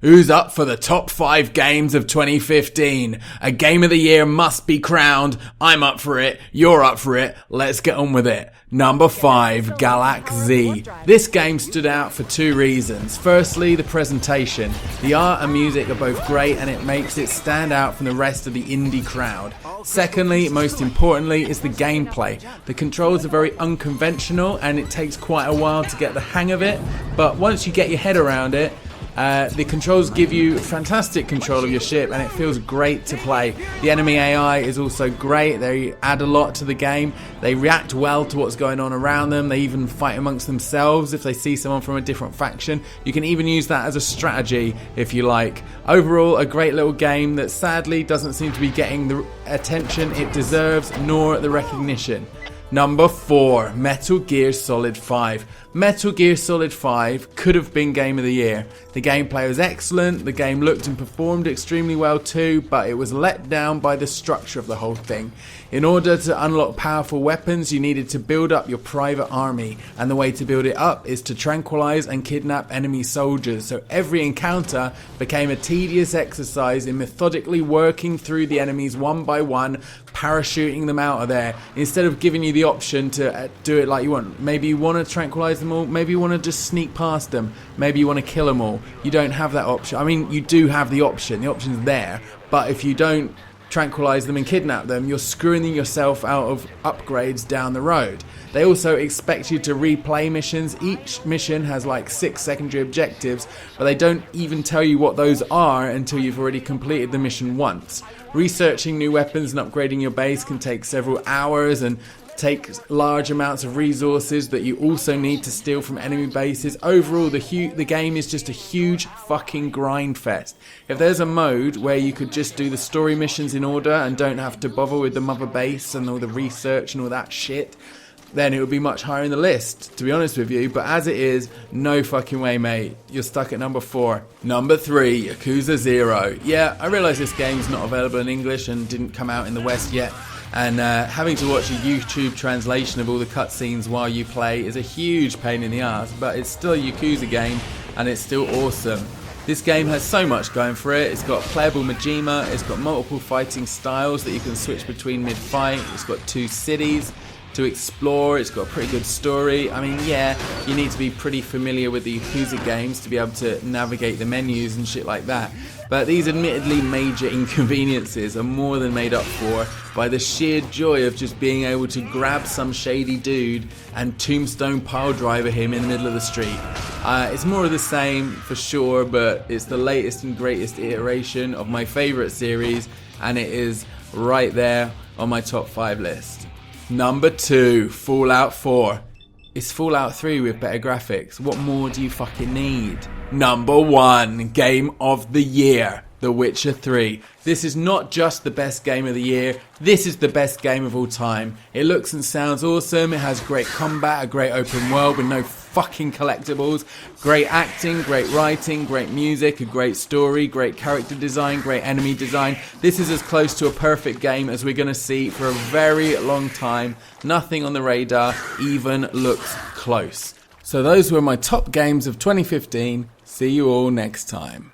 Who's up for the top 5 games of 2015? A game of the year must be crowned. I'm up for it. You're up for it. Let's get on with it. Number 5, Galaxy. This game stood out for 2 reasons. Firstly, the presentation. The art and music are both great and it makes it stand out from the rest of the indie crowd. Secondly, most importantly, is the gameplay. The controls are very unconventional and it takes quite a while to get the hang of it, but once you get your head around it, the controls give you fantastic control of your ship and it feels great to play. The enemy AI is also great. They add a lot to the game. They react well to what's going on around them. They even fight amongst themselves if they see someone from a different faction. You can even use that as a strategy if you like. Overall, a great little game that sadly doesn't seem to be getting the attention it deserves nor the recognition. Number 4, Metal Gear Solid 5. Metal Gear Solid 5 could have been Game of the Year. The gameplay was excellent, the game looked and performed extremely well too, but it was let down by the structure of the whole thing. In order to unlock powerful weapons, you needed to build up your private army, and the way to build it up is to tranquilize and kidnap enemy soldiers, so every encounter became a tedious exercise in methodically working through the enemies one by one, parachuting them out of there, instead of giving you the option to do it like you want. Maybe you want to tranquilize them all, maybe you want to just sneak past them, maybe you want to kill them all. You don't have that option. I mean, you do have the option's there, but if you don't tranquilize them and kidnap them, you're screwing yourself out of upgrades down the road. They also expect you to replay missions. Each mission has like 6 secondary objectives, but they don't even tell you what those are until you've already completed the mission once. Researching new weapons and upgrading your base can take several hours and take large amounts of resources that you also need to steal from enemy bases. Overall, the game is just a huge fucking grind fest. If there's a mode where you could just do the story missions in order and don't have to bother with the mother base and all the research and all that shit, then it would be much higher in the list, to be honest with you. But as it is, no fucking way, mate. You're stuck at number 4. Number 3, Yakuza 0. Yeah, I realise this game's not available in English and didn't come out in the West yet. And having to watch a YouTube translation of all the cutscenes while you play is a huge pain in the ass, but it's still a Yakuza game and it's still awesome. This game has so much going for it. It's got playable Majima, it's got multiple fighting styles that you can switch between mid-fight, it's got 2 cities to explore, it's got a pretty good story. I mean, yeah, you need to be pretty familiar with the Yakuza games to be able to navigate the menus and shit like that. But these admittedly major inconveniences are more than made up for by the sheer joy of just being able to grab some shady dude and tombstone pile driver him in the middle of the street. It's more of the same for sure, but it's the latest and greatest iteration of my favourite series, and it is right there on my top 5 list. Number 2, Fallout 4. It's Fallout 3 with better graphics. What more do you fucking need? Number 1, Game of the Year, The Witcher 3. This is not just the best game of the year, this is the best game of all time. It looks and sounds awesome, it has great combat, a great open world with no fucking collectibles, great acting, great writing, great music, a great story, great character design, great enemy design. This is as close to a perfect game as we're going to see for a very long time. Nothing on the radar even looks close. So those were my top games of 2015. See you all next time.